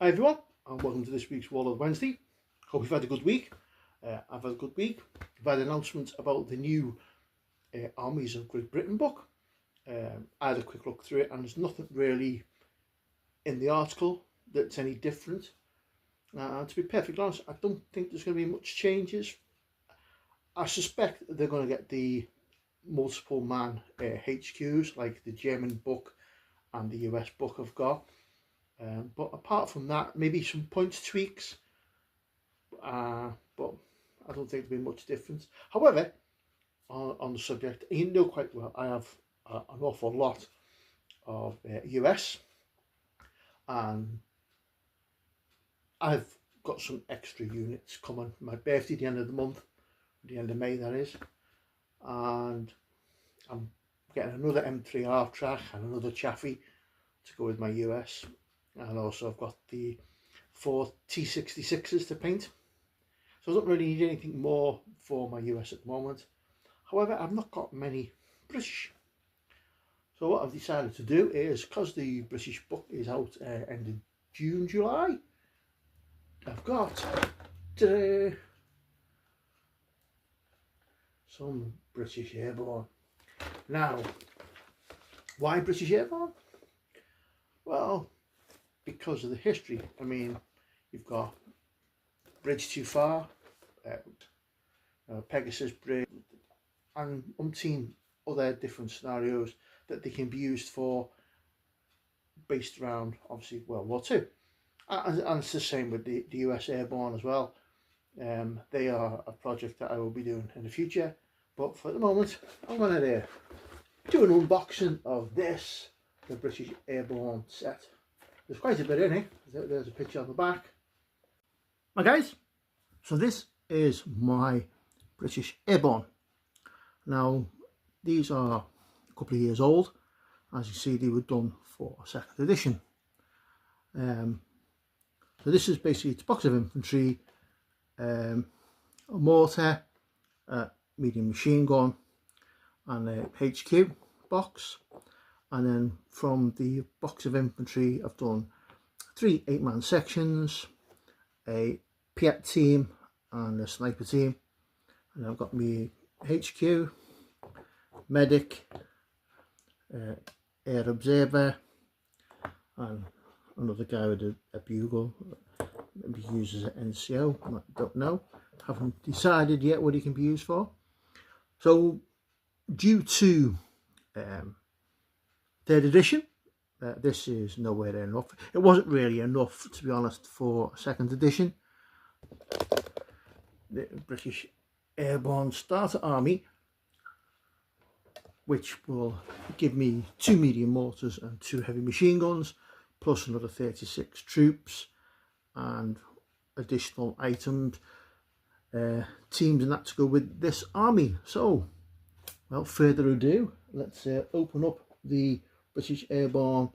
Hi everyone, and welcome to this week's Warlord Wednesday. Hope you've had a good week. I've had a good week. We've had announcements about the new Armies of Great Britain book. I had a quick look through it, and there's nothing really in the article that's any different. To be perfectly honest, I don't think there's going to be much changes. I suspect they're going to get the multiple man HQs like the German book and the US book have got. But apart from that, maybe some points tweaks, but I don't think there'll be much difference. However, on the subject, you know quite well, I have an awful lot of US, and I've got some extra units coming for my birthday at the end of the month, the end of May that is, and I'm getting another M3 half track and another chaffy to go with my US. And also I've got the 4 T66s to paint, so I don't really need anything more for my US at the moment. However, I've not got many British, so what I've decided to do is, because the British book is out end of June, July, I've got some British Airborne. Now, why British Airborne? Well, because of the history. I mean, you've got Bridge Too Far, Pegasus Bridge, and umpteen other different scenarios that they can be used for, based around obviously World War II. And it's the same with the US Airborne as well. They are a project that I will be doing in the future, but for the moment I'm going to do an unboxing of this, the British Airborne set. There's quite a bit in it. There's a picture on the back. Hi guys, so this is my British Airborne. Now these are a couple of years old. As you see, they were done for a second edition. So this is basically, it's a box of infantry, a mortar, a medium machine gun, and a HQ box. And then from the box of infantry, I've done 3 8-man sections, a Piet team and a sniper team. And I've got my HQ, medic, air observer, and another guy with a bugle. Maybe he uses an NCO, I don't know. Haven't decided yet what he can be used for. So due to 3rd edition, this is nowhere near enough. It wasn't really enough, to be honest, for 2nd edition. The British Airborne Starter Army, which will give me 2 medium mortars and 2 heavy machine guns, plus another 36 troops and additional items, teams and that to go with this army. So, without further ado, let's open up the British Airborne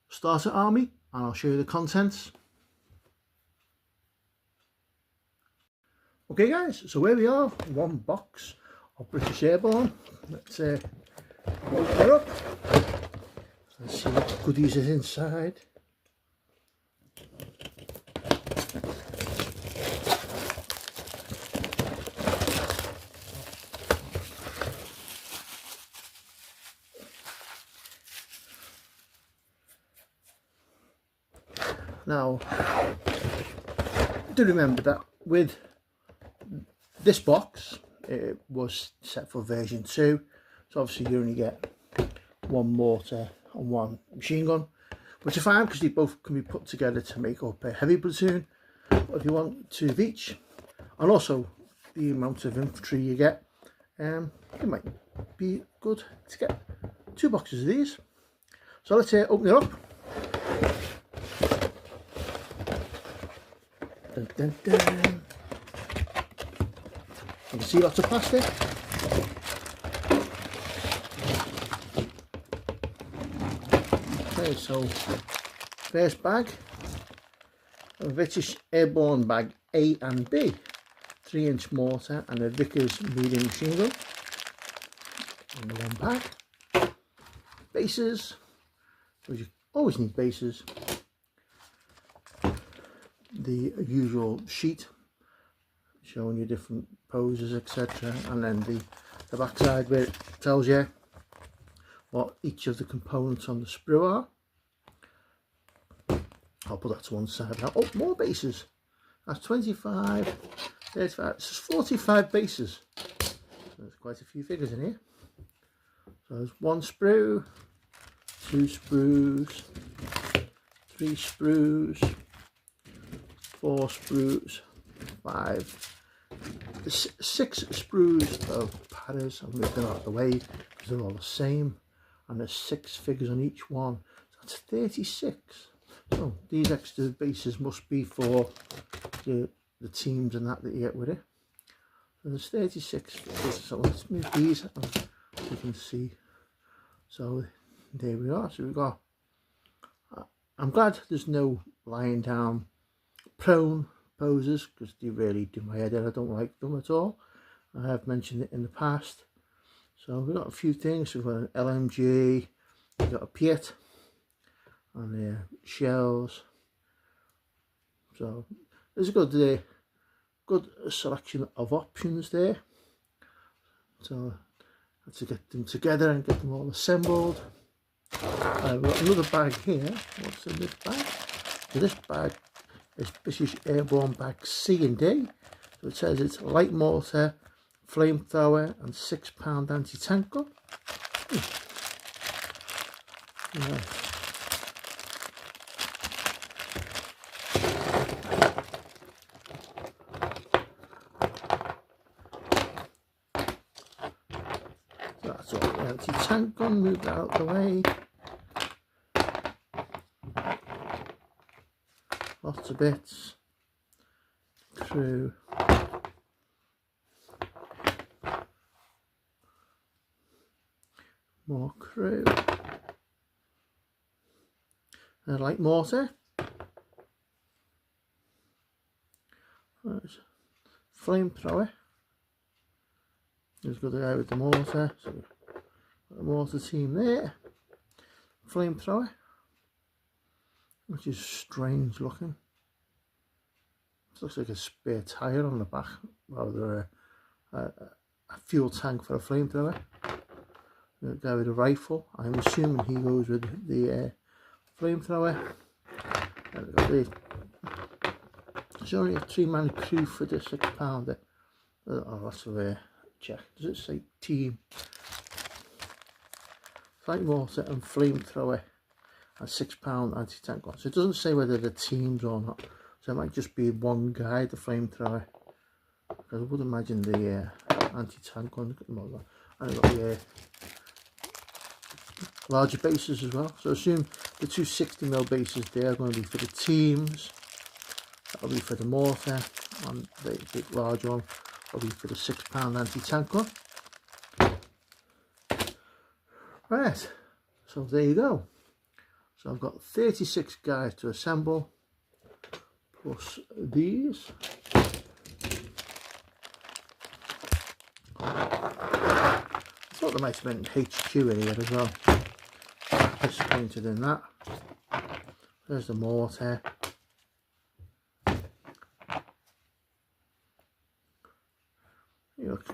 Starter Army and I'll show you the contents. Okay guys, so here we are, one box of British Airborne. Let's open it up and see what goodies is inside. Now, do remember that with this box, it was set for version 2, so obviously you only get 1 mortar and 1 machine gun, which is fine because they both can be put together to make up a heavy platoon. But if you want 2 of each, and also the amount of infantry you get, it might be good to get 2 boxes of these. So let's open it up. Dun, dun, dun. You can see lots of plastic. Okay, so first bag, a British Airborne bag A and B, 3-inch mortar and a Vickers medium machine gun in the one pack. Bases, because you always need bases. the usual sheet showing you different poses, etc., and then the back side where it tells you what each of the components on the sprue are. I'll put that to one side now. Oh, more bases. That's 25, 35, it's 45 bases. There's quite a few figures in here. So there's 1 sprue, 2 sprues, 3 sprues, 4 sprues, 5, 6 sprues of padders. I've moved them out of the way because they're all the same, and there's 6 figures on each one. So that's 36. So these extra bases must be for the teams and that you get with it. So there's 36 figures. So let's move these so you can see. So there we are. So we've got, I'm glad there's no lying down prone poses because they really do my head in. I don't like them at all. I have mentioned it in the past. So we've got a few things. We've got an LMG, we've got a Piet, and shells. So there's a good selection of options there. So I have to get them together and get them all assembled. I've got another bag here. What's in this bag? So this bag is British Airborne bag C and D. So it says it's light mortar, flamethrower, and 6-pound anti-tank gun. Yeah. So that's all the anti-tank gun, move that out the way. Lots of bits, crew, more crew, and light mortar, there's flamethrower, there's got the guy with the mortar, so got the mortar team there, flamethrower, which is strange looking. It looks like a spare tyre on the back rather than a fuel tank for a flamethrower. The guy with a rifle, I'm assuming he goes with the flamethrower. And we've got there's only a 3-man crew for the 6-pounder. Oh, that's a check. Does it say team? Light mortar and flamethrower and 6-pound anti-tank gun. So it doesn't say whether the teams or not. So it might just be one guy, the flamethrower. Because I would imagine the anti-tank gun. And I've got the larger bases as well. So I assume the two 60mm bases there are going to be for the teams. That'll be for the mortar. And the big large one will be for the 6-pound anti-tank gun. Right. So there you go. So I've got 36 guys to assemble, plus these. I thought there might have been HQ in here as well. Disappointed in that. There's the mortar. You look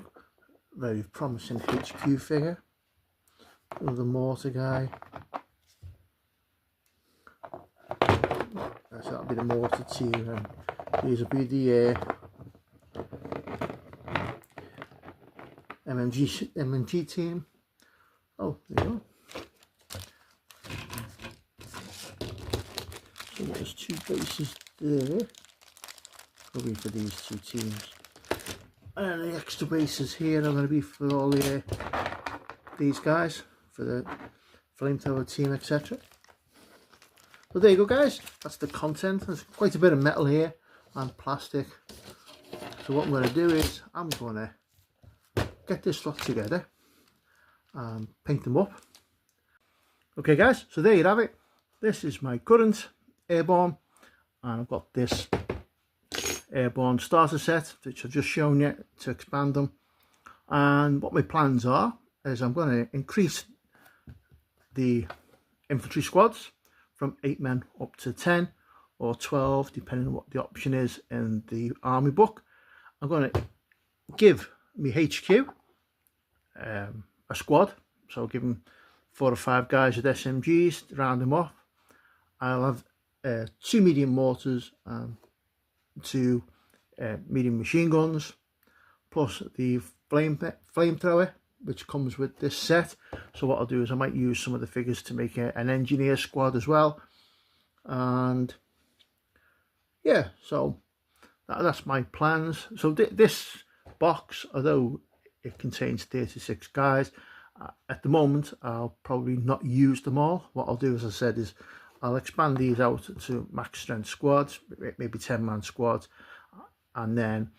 very promising HQ figure. Another mortar guy. So that'll be the mortar team, and these will be the MMG team. Oh, there you go. So there's 2 bases there. Probably for these 2 teams. And the extra bases here are going to be for all the these guys, for the flamethrower team, etc. So there you go, guys, that's the content. There's quite a bit of metal here and plastic. So what I'm going to do is I'm going to get this lot together and paint them up. Okay guys, so there you have it. This is my current Airborne, and I've got this Airborne starter set which I've just shown you to expand them. And what my plans are is I'm going to increase the infantry squads from 8 men up to 10, or 12, depending on what the option is in the army book. I'm going to give me HQ a squad, so I'll give them 4 or 5 guys with SMGs to round them off. I'll have 2 medium mortars and 2 medium machine guns, plus the flamethrower, which comes with this set. So what I'll do is I might use some of the figures to make an engineer squad as well. And yeah, so that's my plans. So this box, although it contains 36 guys, at the moment I'll probably not use them all. What I'll do, as I said, is I'll expand these out to max strength squads, maybe 10-man squads, and then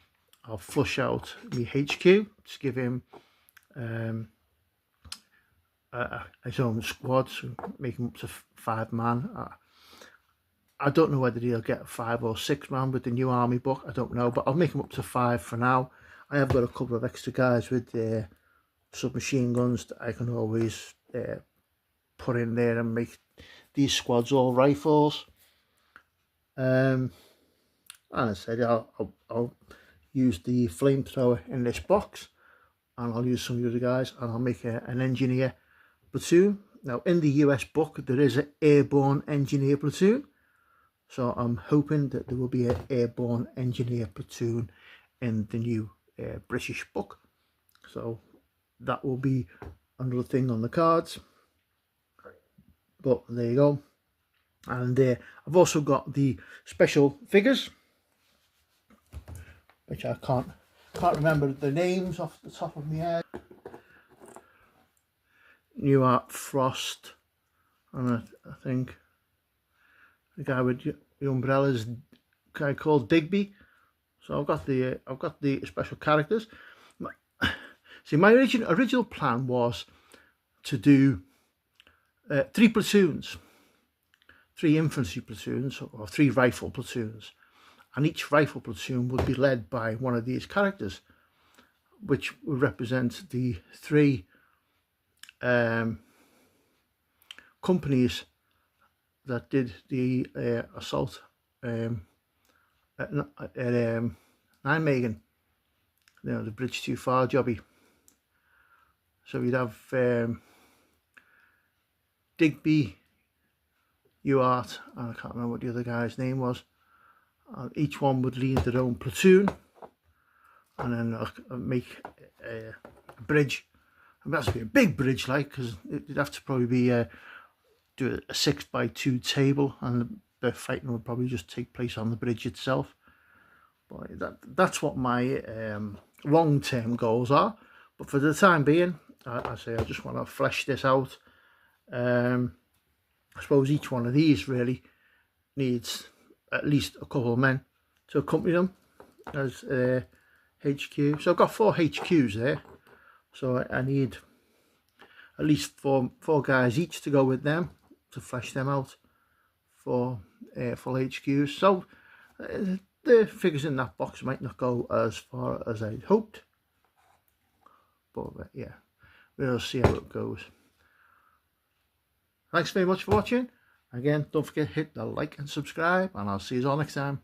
I'll flush out the HQ to give him his own squad, so make him up to 5-man. I don't know whether he'll get 5 or 6-man with the new army book, I don't know, but I'll make him up to 5 for now. I have got a couple of extra guys with submachine guns that I can always put in there and make these squads all rifles. And I said I'll use the flamethrower in this box, and I'll use some of the other guys, and I'll make an engineer platoon. Now in the US book there is an airborne engineer platoon, so I'm hoping that there will be an airborne engineer platoon in the new British book. So that will be another thing on the cards. But there you go. And I've also got the special figures, which I can't remember the names off the top of my head. New Art Frost, and I think the guy with the umbrellas, guy called Digby. So I've got the special characters. See, my original plan was to do 3 platoons, 3 infantry platoons or 3 rifle platoons, and each rifle platoon would be led by one of these characters, which would represent the 3 companies that did the assault at Nijmegen, you know, the bridge too far jobby. So you'd have Digby, Ewart, and I can't remember what the other guy's name was. Each one would lead their own platoon, and then make a bridge. And that's be a big bridge, like, because it'd have to probably be do a 6x2 table, and the fighting would probably just take place on the bridge itself. But that's what my long-term goals are. But for the time being, I say I just want to flesh this out. I suppose each one of these really needs at least a couple of men to accompany them as HQ. So I've got 4 HQs there, so I need at least four guys each to go with them to flesh them out for full HQs. So the figures in that box might not go as far as I'd hoped, but yeah, we'll see how it goes. Thanks very much for watching. Again, don't forget to hit the like and subscribe, and I'll see you all next time.